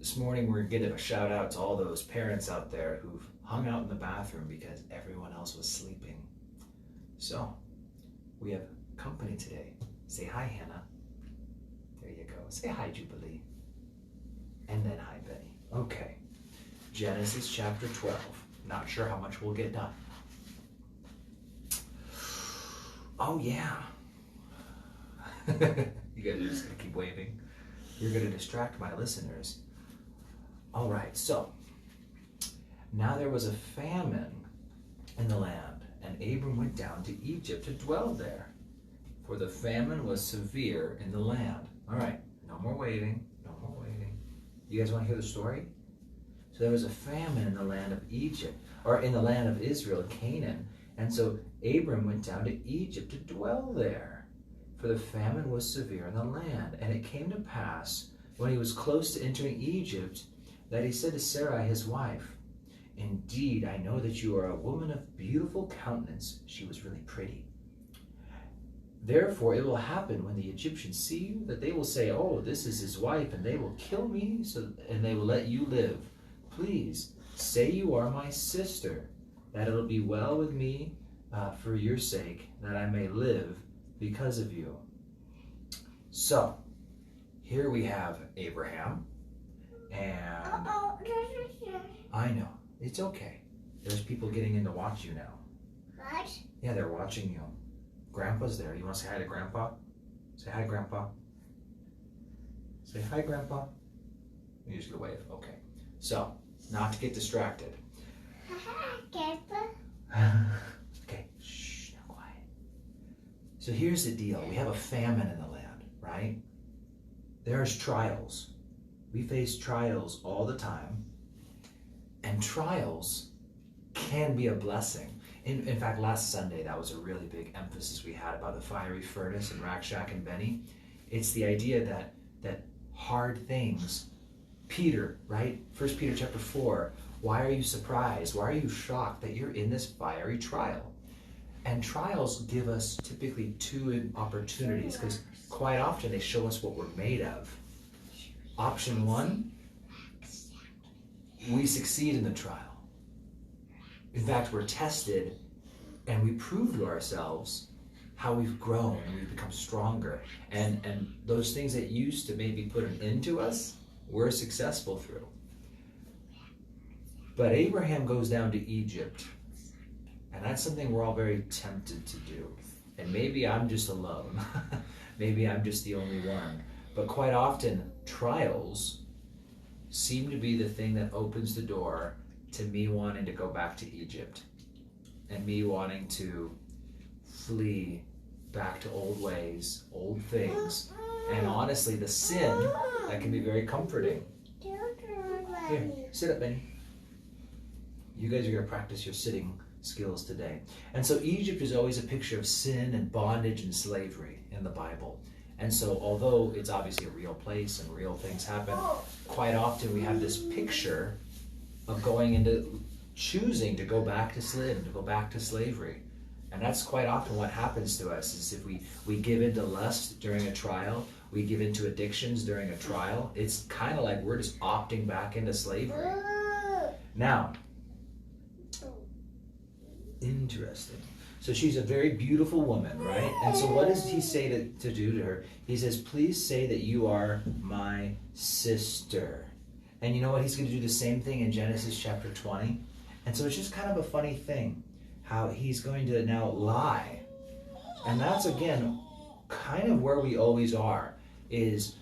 This morning we're giving a shout out to all those parents out there who've hung out in the bathroom because everyone else was sleeping. So, we have company today. Say hi, Hannah. There you go. Say hi, Jubilee. And then hi, Benny. Okay. Genesis chapter 12. Not sure how much we'll get done. Oh, yeah. You guys are just going to keep waving. You're going to distract my listeners. All right, so now there was a famine in the land, and Abram went down to Egypt to dwell there, for the famine was severe in the land. All right, no more waiting, no more waiting. You guys want to hear the story? So there was a famine in the land of Egypt, or in the land of Israel, Canaan, and so Abram went down to Egypt to dwell there, for the famine was severe in the land. And it came to pass, when he was close to entering Egypt, that he said to Sarai his wife, "Indeed, I know that you are a woman of beautiful countenance." She was really pretty. "Therefore it will happen when the Egyptians see you, that they will say, 'Oh, this is his wife,' and they will kill me, and they will let you live. Please say you are my sister, that it'll be well with me for your sake, that I may live because of you." So here we have Abraham, and I know, it's okay. There's people getting in to watch you now. What? Yeah, they're watching you. Grandpa's there. You want to say hi to Grandpa? Say hi, Grandpa. Say hi, Grandpa. You just gonna wave. Okay. So, not to get distracted. Okay. Shh. Now quiet. So here's the deal. We have a famine in the land, right? There's trials. We face trials all the time. And trials can be a blessing. In fact, last Sunday, that was a really big emphasis we had about the fiery furnace and Rack, Shack, and Benny. It's the idea that hard things, Peter, right? 1 Peter chapter 4, why are you surprised? Why are you shocked that you're in this fiery trial? And trials give us typically two opportunities, because quite often they show us what we're made of. Option one, we succeed in the trial. In fact, we're tested and we prove to ourselves how we've grown and we've become stronger. And those things that used to maybe put an end to us, we're successful through. But Abraham goes down to Egypt, and that's something we're all very tempted to do. And maybe I'm just alone. Maybe I'm just the only one. But quite often, trials seem to be the thing that opens the door to me wanting to go back to Egypt, and me wanting to flee back to old ways, old things, and honestly, the sin that can be very comforting. Here, sit up, Benny. You guys are going to practice your sitting skills today. And so Egypt is always a picture of sin and bondage and slavery in the Bible. And so although it's obviously a real place and real things happen, quite often we have this picture of going into choosing to go back to sin, to go back to slavery. And that's quite often what happens to us, is if we give into lust during a trial, we give into addictions during a trial, it's kind of like we're just opting back into slavery. Now, interesting. So she's a very beautiful woman, right? And so what does he say to do to her? He says, "Please say that you are my sister." And you know what? He's going to do the same thing in Genesis chapter 20. And so it's just kind of a funny thing how he's going to now lie. And that's, again, kind of where we always are, is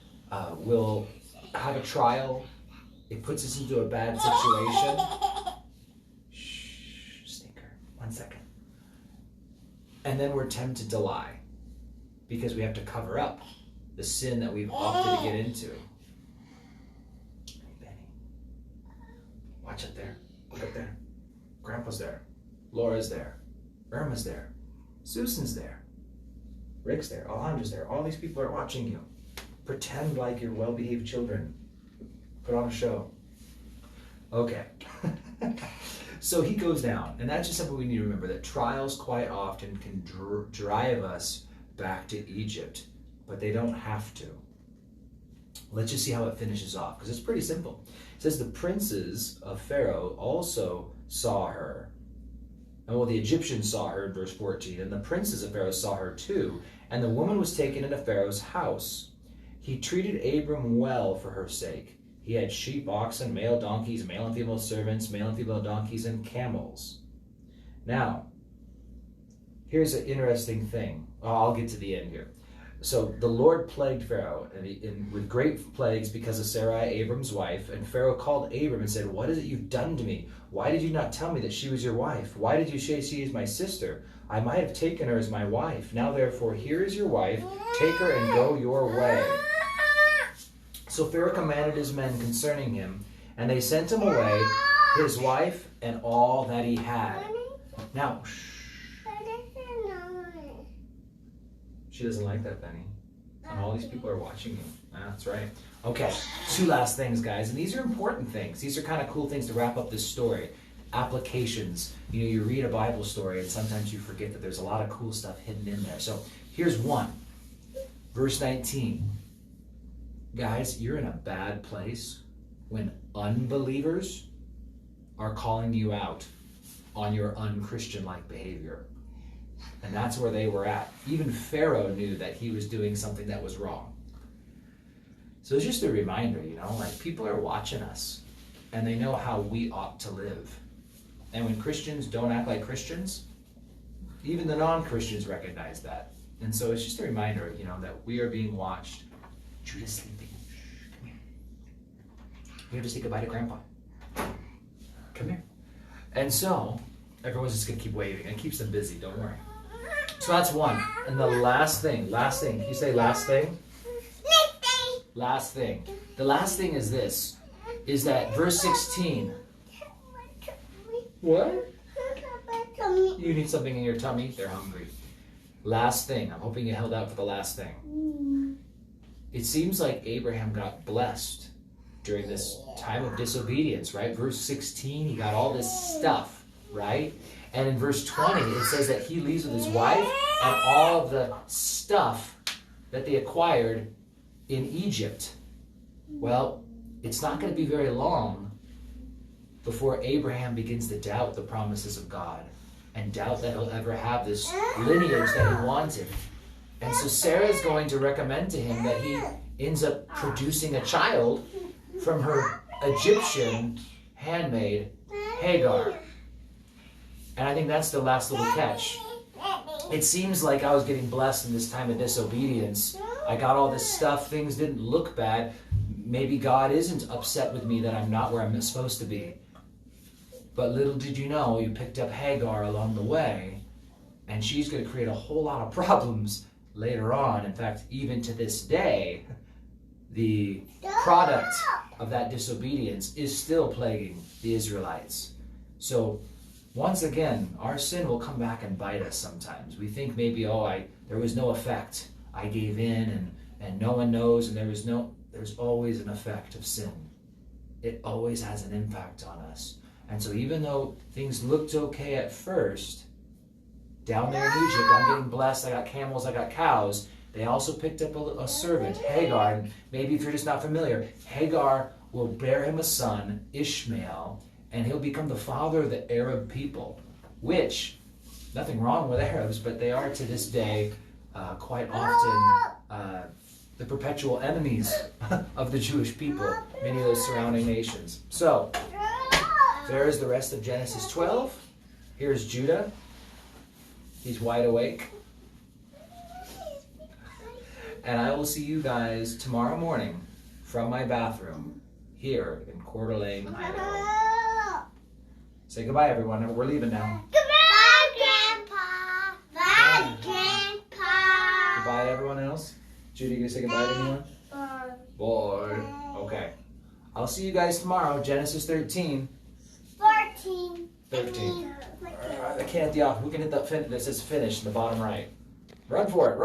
we'll have a trial. It puts us into a bad situation. Shh, stinker. 1 second. And then we're tempted to lie because we have to cover up the sin that we've opted to get into. Hey, Benny. Watch up there. Look up there. Grandpa's there. Laura's there. Irma's there. Susan's there. Rick's there. Alejandro's there. All these people are watching you. Pretend like you're well-behaved children. Put on a show. Okay. So he goes down, and that's just something we need to remember, that trials quite often can drive us back to Egypt, but they don't have to. Let's just see how it finishes off, because it's pretty simple. It says the princes of Pharaoh also saw her. And well, the Egyptians saw her in verse 14, and the princes of Pharaoh saw her too. And the woman was taken into Pharaoh's house. He treated Abram well for her sake. He had sheep, oxen, male donkeys, male and female servants, male and female donkeys, and camels. Now, here's an interesting thing. I'll get to the end here. So the Lord plagued Pharaoh with great plagues because of Sarai, Abram's wife. And Pharaoh called Abram and said, "What is it you've done to me? Why did you not tell me that she was your wife? Why did you say she is my sister? I might have taken her as my wife. Now therefore, here is your wife. Take her and go your way." So Pharaoh commanded his men concerning him, and they sent him away, his wife, and all that he had. Now, she doesn't like that, Benny. And all these people are watching you. That's right. Okay, 2 last things, guys. And these are important things. These are kind of cool things to wrap up this story. Applications. You know, you read a Bible story and sometimes you forget that there's a lot of cool stuff hidden in there. So here's one. Verse 19. Guys, you're in a bad place when unbelievers are calling you out on your unchristian-like behavior. And that's where they were at. Even Pharaoh knew that he was doing something that was wrong. So it's just a reminder, you know, like people are watching us and they know how we ought to live. And when Christians don't act like Christians, even the non-Christians recognize that. And so it's just a reminder, you know, that we are being watched. Judah's sleeping. Shh, come here. We have to say goodbye to Grandpa. Come here. And so everyone's just going to keep waving. It keeps them busy, don't worry. So that's one. And the last thing. Can you say last thing? Last thing. The last thing is this, is that verse 16. What? You need something in your tummy? They're hungry. Last thing. I'm hoping you held out for the last thing. It seems like Abraham got blessed during this time of disobedience, right? Verse 16, he got all this stuff, right? And in verse 20, it says that he leaves with his wife and all of the stuff that they acquired in Egypt. Well, it's not going to be very long before Abraham begins to doubt the promises of God and doubt that he'll ever have this lineage that he wanted. And so Sarah's going to recommend to him that he ends up producing a child from her Egyptian handmaid, Hagar. And I think that's the last little catch. It seems like I was getting blessed in this time of disobedience. I got all this stuff. Things didn't look bad. Maybe God isn't upset with me that I'm not where I'm supposed to be. But little did you know, you picked up Hagar along the way, and she's going to create a whole lot of problems later on. In fact, even to this day, the product of that disobedience is still plaguing the Israelites. So once again, our sin will come back and bite us sometimes. We think maybe, there was no effect. I gave in and no one knows, and there's always an effect of sin. It always has an impact on us. And so even though things looked okay at first, down there in Egypt, I'm getting blessed, I got camels, I got cows. They also picked up a servant, Hagar. And maybe if you're just not familiar, Hagar will bear him a son, Ishmael, and he'll become the father of the Arab people, which, nothing wrong with Arabs, but they are to this day quite often the perpetual enemies of the Jewish people, many of those surrounding nations. So, there is the rest of Genesis 12. Here's Judah. He's wide awake. And I will see you guys tomorrow morning from my bathroom here in Coeur d'Alene, Idaho. Say goodbye, everyone. We're leaving now. Goodbye, Grandpa. Bye, Grandpa. Goodbye, everyone else. Judy, you gonna say goodbye to anyone? Boy. Okay. I'll see you guys tomorrow. Genesis 13. 13. I can't. Yeah, who can hit that says finish in the bottom right? Run for it.